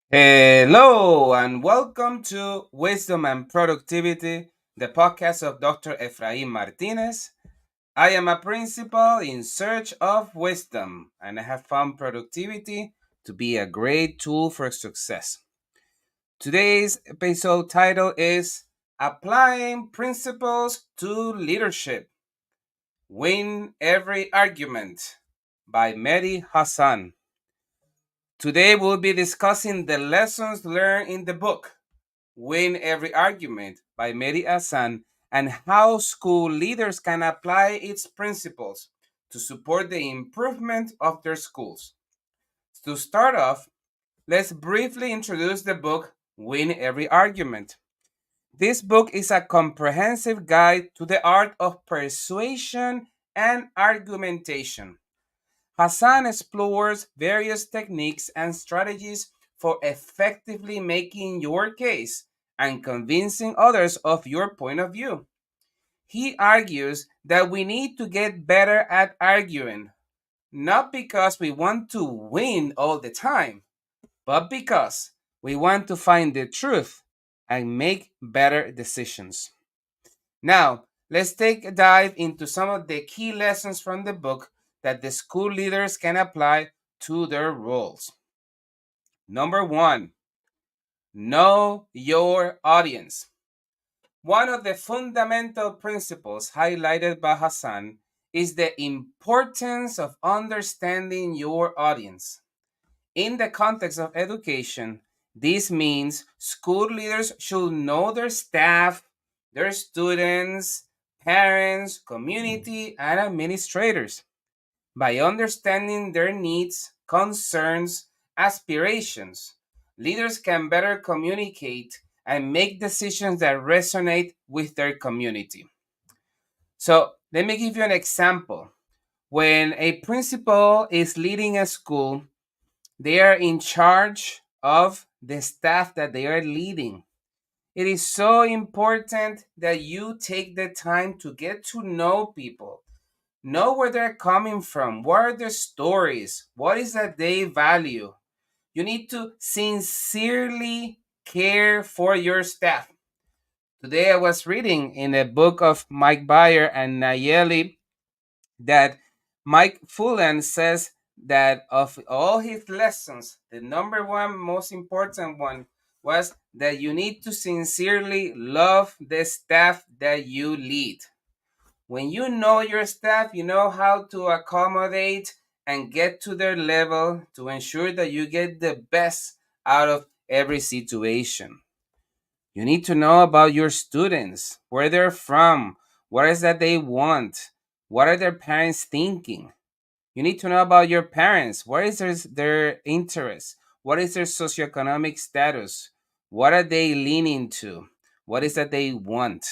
Hello and welcome to Wisdom and Productivity, the podcast of Dr. Efraim Martinez. I am a principal in search of wisdom, and I have found productivity to be a great tool for success. Today's episode title is Applying Principles to Leadership. Win Every Argument by Mehdi Hasan. Today we'll be discussing the lessons learned in the book Win Every Argument by Mehdi Hasan and how school leaders can apply its principles to support the improvement of their schools. To start off, let's briefly introduce the book Win Every Argument. This book is a comprehensive guide to the art of persuasion and argumentation. Hassan explores various techniques and strategies for effectively making your case and convincing others of your point of view. He argues that we need to get better at arguing, not because we want to win all the time, but because we want to find the truth and make better decisions. Now, let's take a dive into some of the key lessons from the book that the school leaders can apply to their roles. Number one, know your audience. One of the fundamental principles highlighted by Hassan is the importance of understanding your audience. In the context of education, this means school leaders should know their staff, their students, parents, community, and administrators. By understanding their needs, concerns, aspirations, leaders can better communicate and make decisions that resonate with their community. So, let me give you an example. When a principal is leading a school, they are in charge of the staff that they are leading. It is so important that you take the time to get to know people, know where they're coming from, what are their stories, what is that they value. You need to sincerely care for your staff. Today I was reading in a book of Mike Bayer and Nayeli that Mike Fullan says that of all his lessons, the number one most important one was that you need to sincerely love the staff that you lead. When you know your staff, you know how to accommodate and get to their level to ensure that you get the best out of every situation. You need to know about your students, where they're from, what is that they want, what are their parents thinking. You need to know about your parents, what is their interest, what is their socioeconomic status, what are they leaning to, what is that they want.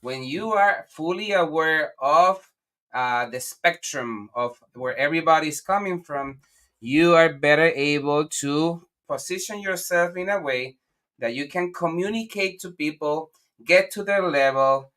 When you are fully aware of the spectrum of where everybody's coming from, you are better able to position yourself in a way that you can communicate to people, get to their level,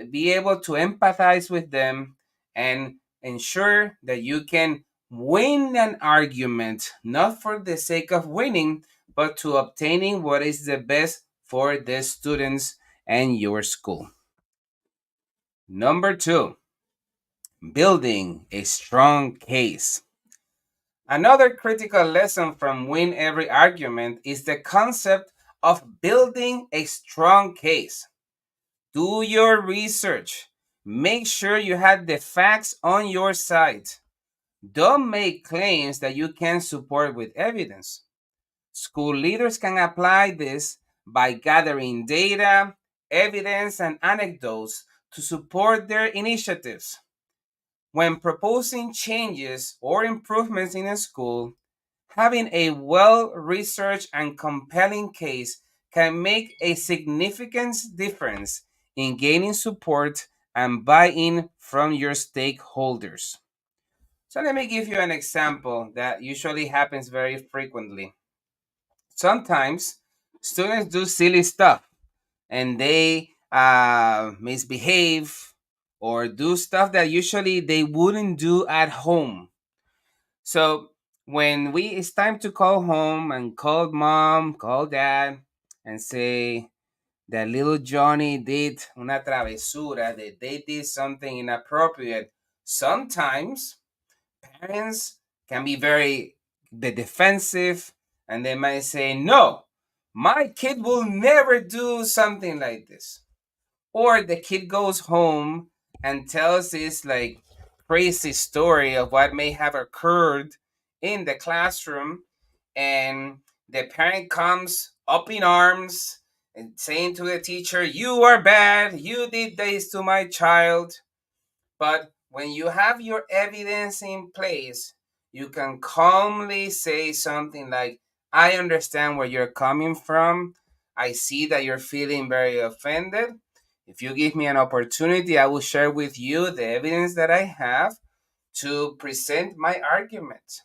be able to empathize with them, and ensure that you can win an argument, not for the sake of winning, but to obtaining what is the best for the students and your school. Number two, building a strong case. Another critical lesson from Win Every Argument is the concept of building a strong case. Do your research. Make sure you have the facts on your side. Don't make claims that you can't support with evidence. School leaders can apply this by gathering data, evidence, and anecdotes to support their initiatives. When proposing changes or improvements in a school, having a well researched and compelling case can make a significant difference in gaining support and buy in from your stakeholders. So, let me give you an example that usually happens very frequently. Sometimes students do silly stuff and they misbehave or do stuff that usually they wouldn't do at home. So When it's time to call home and call mom, call dad, and say that little Johnny did una travesura, that they did something inappropriate, sometimes parents can be very defensive, and they might say, no, my kid will never do something like this. Or the kid goes home and tells this like crazy story of what may have occurred in the classroom, and the parent comes up in arms and saying to the teacher, you are bad, you did this to my child. But when you have your evidence in place, you can calmly say something like, I understand where you're coming from. I see that you're feeling very offended. If you give me an opportunity, I will share with you the evidence that I have to present my argument.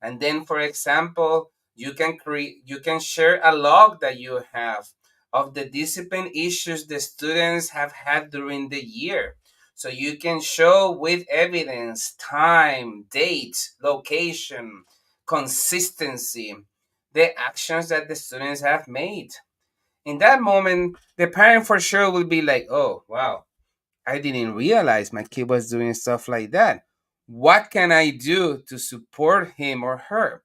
And then, for example, you can share a log that you have of the discipline issues the students have had during the year. So you can show with evidence, time, date, location, consistency, the actions that the students have made. In that moment, the parent for sure will be like, oh, wow, I didn't realize my kid was doing stuff like that. What can I do to support him or her?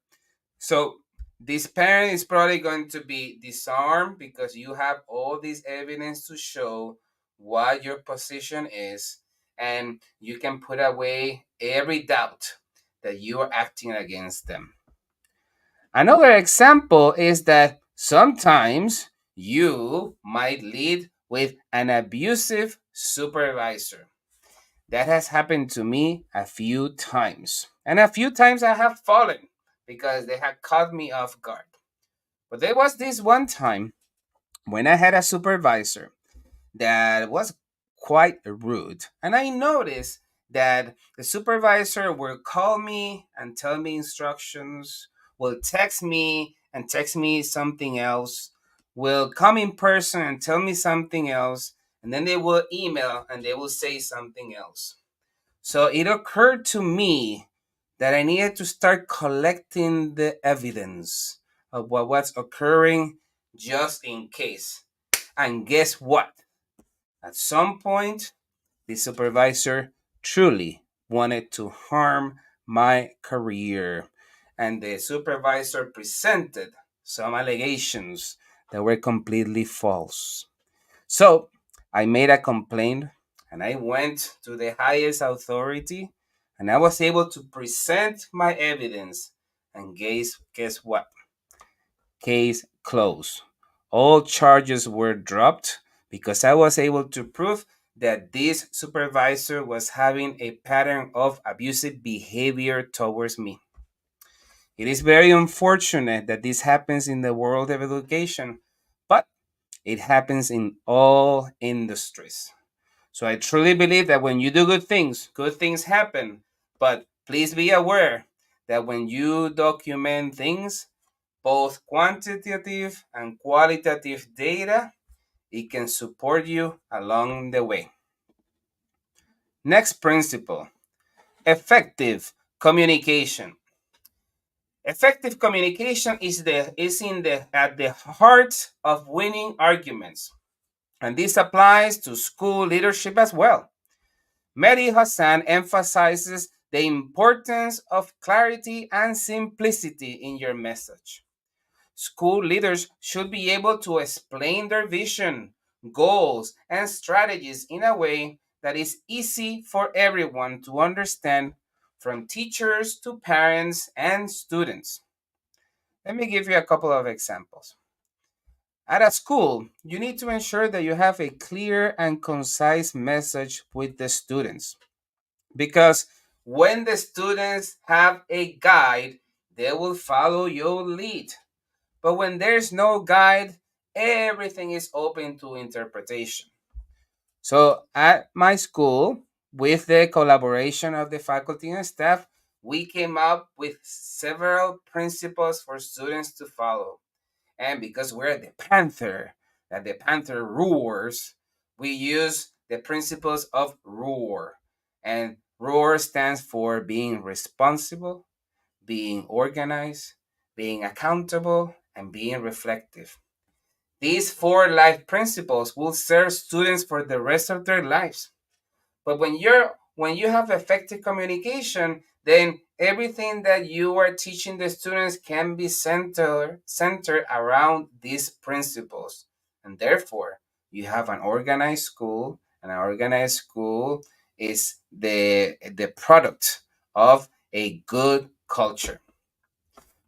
So this parent is probably going to be disarmed because you have all this evidence to show what your position is, and you can put away every doubt that you are acting against them. Another example is that sometimes you might lead with an abusive supervisor. That has happened to me a few times. And a few times I have fallen because they had caught me off guard. But there was this one time when I had a supervisor that was quite rude. And I noticed that the supervisor will call me and tell me instructions, will text me something else, will come in person and tell me something else, and then they will email and they will say something else. So it occurred to me that I needed to start collecting the evidence of what was occurring just in case. And guess what? At some point, the supervisor truly wanted to harm my career. And the supervisor presented some allegations that were completely false. So I made a complaint and I went to the highest authority and I was able to present my evidence. And guess what? Case closed. All charges were dropped because I was able to prove that this supervisor was having a pattern of abusive behavior towards me. It is very unfortunate that this happens in the world of education, but it happens in all industries. So I truly believe that when you do good things happen. But please be aware that when you document things, both quantitative and qualitative data, it can support you along the way. Next principle, effective communication. Effective communication is in the at the heart of winning arguments. And this applies to school leadership as well. Mehdi Hasan emphasizes the importance of clarity and simplicity in your message. School leaders should be able to explain their vision, goals, and strategies in a way that is easy for everyone to understand, from teachers to parents and students. Let me give you a couple of examples. At a school, you need to ensure that you have a clear and concise message with the students. Because when the students have a guide, they will follow your lead. But when there's no guide, everything is open to interpretation. So at my school, with the collaboration of the faculty and staff, we came up with several principles for students to follow. And because we're the panther, that the panther roars, we use the principles of roar. And roar stands for being responsible, being organized, being accountable, and being reflective. These four life principles will serve students for the rest of their lives. But when you have effective communication, then everything that you are teaching the students can be centered around these principles. And therefore, you have an organized school, and an organized school is the product of a good culture.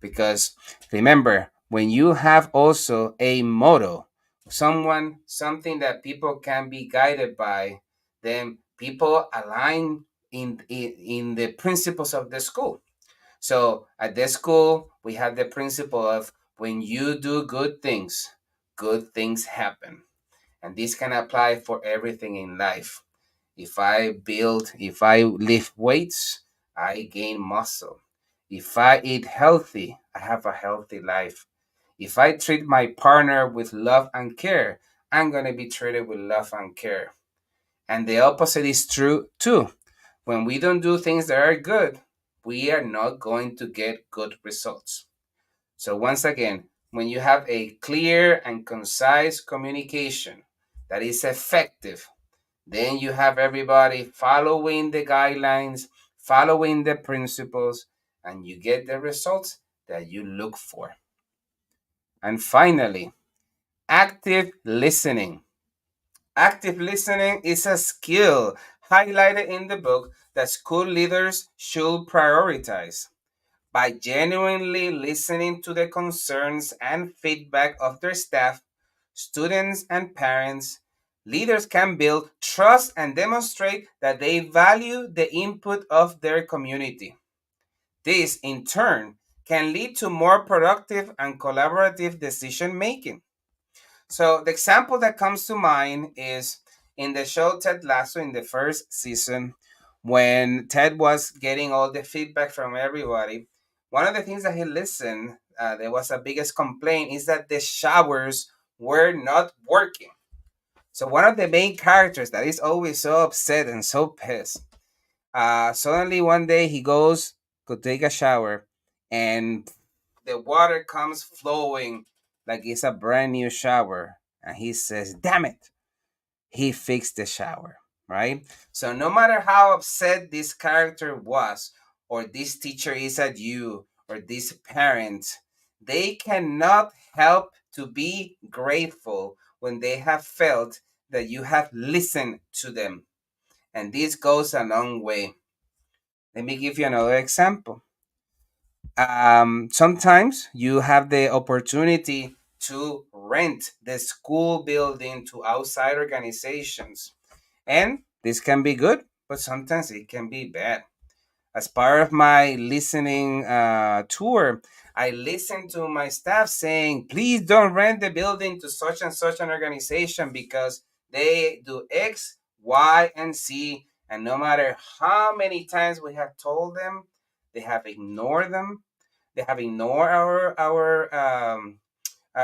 Because remember, when you have also a motto, something that people can be guided by, then people align in the principles of the school. So at the school, we have the principle of when you do good things happen. And this can apply for everything in life. If I lift weights, I gain muscle. If I eat healthy, I have a healthy life. If I treat my partner with love and care, I'm going to be treated with love and care. And the opposite is true too. When we don't do things that are good, we are not going to get good results. So, once again, when you have a clear and concise communication that is effective, then you have everybody following the guidelines, following the principles, and you get the results that you look for. And finally, active listening. Active listening is a skill highlighted in the book that school leaders should prioritize. By genuinely listening to the concerns and feedback of their staff, students, and parents, leaders can build trust and demonstrate that they value the input of their community. This, in turn, can lead to more productive and collaborative decision making. So, the example that comes to mind is in the show Ted Lasso in the first season, when Ted was getting all the feedback from everybody. One of the things that he listened, there was a biggest complaint, is that the showers were not working. So, one of the main characters that is always so upset and so pissed, suddenly one day he goes to take a shower, and the water comes flowing like it's a brand new shower. And he says, damn it, he fixed the shower, right? So no matter how upset this character was, or this teacher is at you, or this parent, they cannot help to be grateful when they have felt that you have listened to them. And this goes a long way. Let me give you another example. Sometimes you have the opportunity to rent the school building to outside organizations, and this can be good, but sometimes it can be bad. As part of my listening tour, I listened to my staff saying, please don't rent the building to such and such an organization because they do X, Y, and Z. And no matter how many times we have told them, they have ignored them. They have ignored our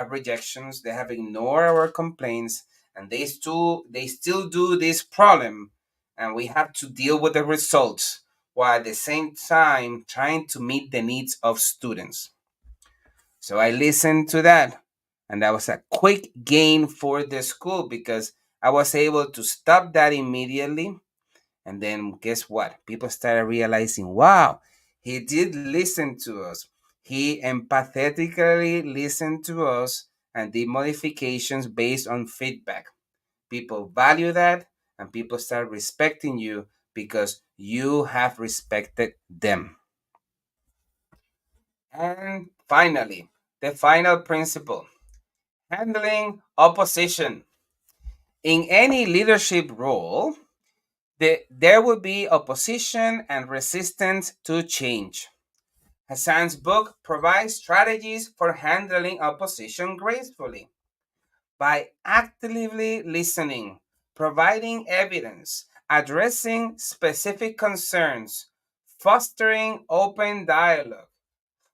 rejections. They have ignored our complaints, and they still do this problem, and we have to deal with the results while at the same time trying to meet the needs of students. So I listened to that, and that was a quick gain for the school because I was able to stop that immediately. And then guess what? People started realizing, wow, he did listen to us. He empathetically listened to us and did modifications based on feedback. People value that, and people start respecting you because you have respected them. And finally, the final principle, handling opposition. In any leadership role, there will be opposition and resistance to change. Hassan's book provides strategies for handling opposition gracefully. By actively listening, providing evidence, addressing specific concerns, fostering open dialogue,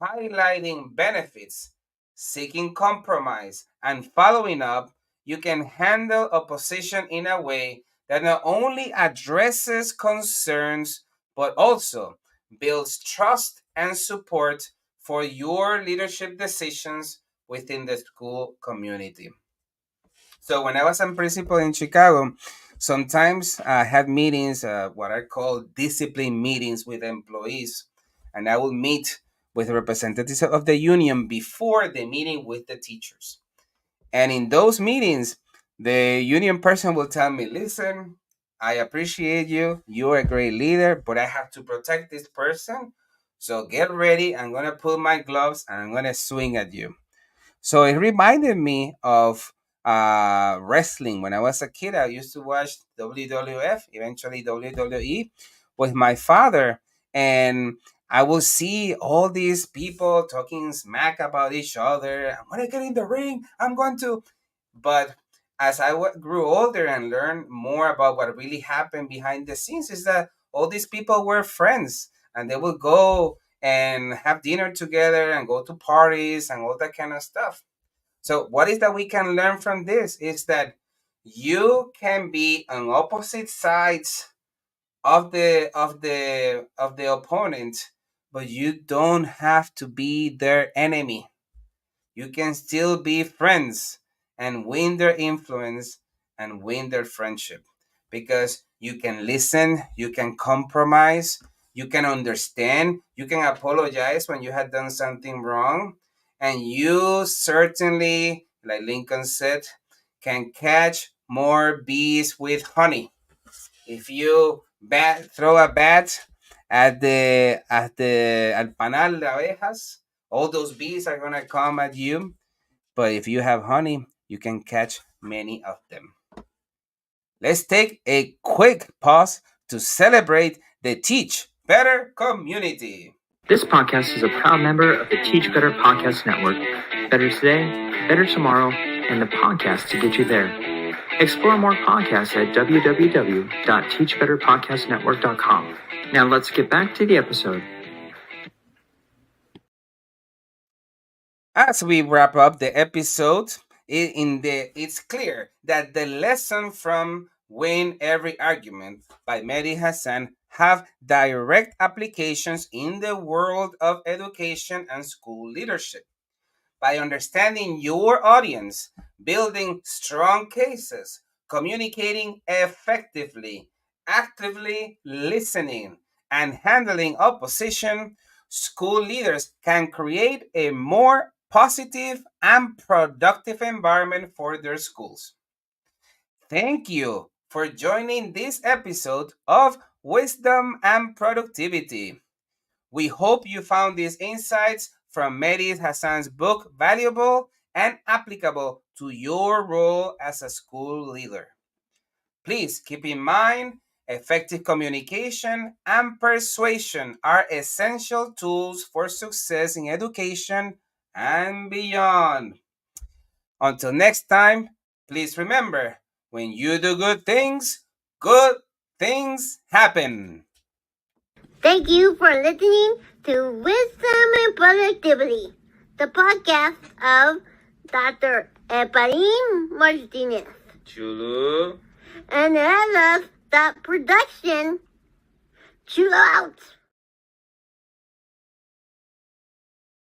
highlighting benefits, seeking compromise, and following up, you can handle opposition in a way that not only addresses concerns but also builds trust and support for your leadership decisions within the school community. So when I was a principal in Chicago, sometimes I had meetings, what I call discipline meetings with employees, and I will meet with representatives of the union before the meeting with the teachers. And in those meetings, the union person will tell me, listen, I appreciate you. You're a great leader, but I have to protect this person. So get ready. I'm going to put my gloves and I'm going to swing at you. So it reminded me of wrestling. When I was a kid, I used to watch WWF, eventually WWE, with my father. And I will see all these people talking smack about each other. I'm going to get in the ring. I'm going to. But as I grew older and learned more about what really happened behind the scenes, is that all these people were friends and they would go and have dinner together and go to parties and all that kind of stuff. So what is that we can learn from this is that you can be on opposite sides of the opponent, but you don't have to be their enemy. You can still be friends and win their influence and win their friendship because you can listen, you can compromise, you can understand, you can apologize when you had done something wrong, and you certainly, like Lincoln said, can catch more bees with honey. If you throw a bat at the al panal de abejas, all those bees are gonna come at you. But if you have honey, you can catch many of them. Let's take a quick pause to celebrate the Teach Better community. This podcast is a proud member of the Teach Better Podcast Network. Better today, better tomorrow, and the podcast to get you there. Explore more podcasts at www.teachbetterpodcastnetwork.com. Now let's get back to the episode. As we wrap up the episode, it's clear that the lesson from Win Every Argument by Mehdi Hasan have direct applications in the world of education and school leadership. By understanding your audience, building strong cases, communicating effectively, actively listening, and handling opposition, school leaders can create a more positive and productive environment for their schools. Thank you for joining this episode of Wisdom and Productivity. We hope you found these insights from Mehdi Hassan's book valuable and applicable to your role as a school leader. Please keep in mind, effective communication and persuasion are essential tools for success in education and beyond. Until next time, please remember, when you do good things happen. Thank you for listening to Wisdom and Productivity, the podcast of Dr. Efraín Martinez. Chulu. And I love that production. Chulo out.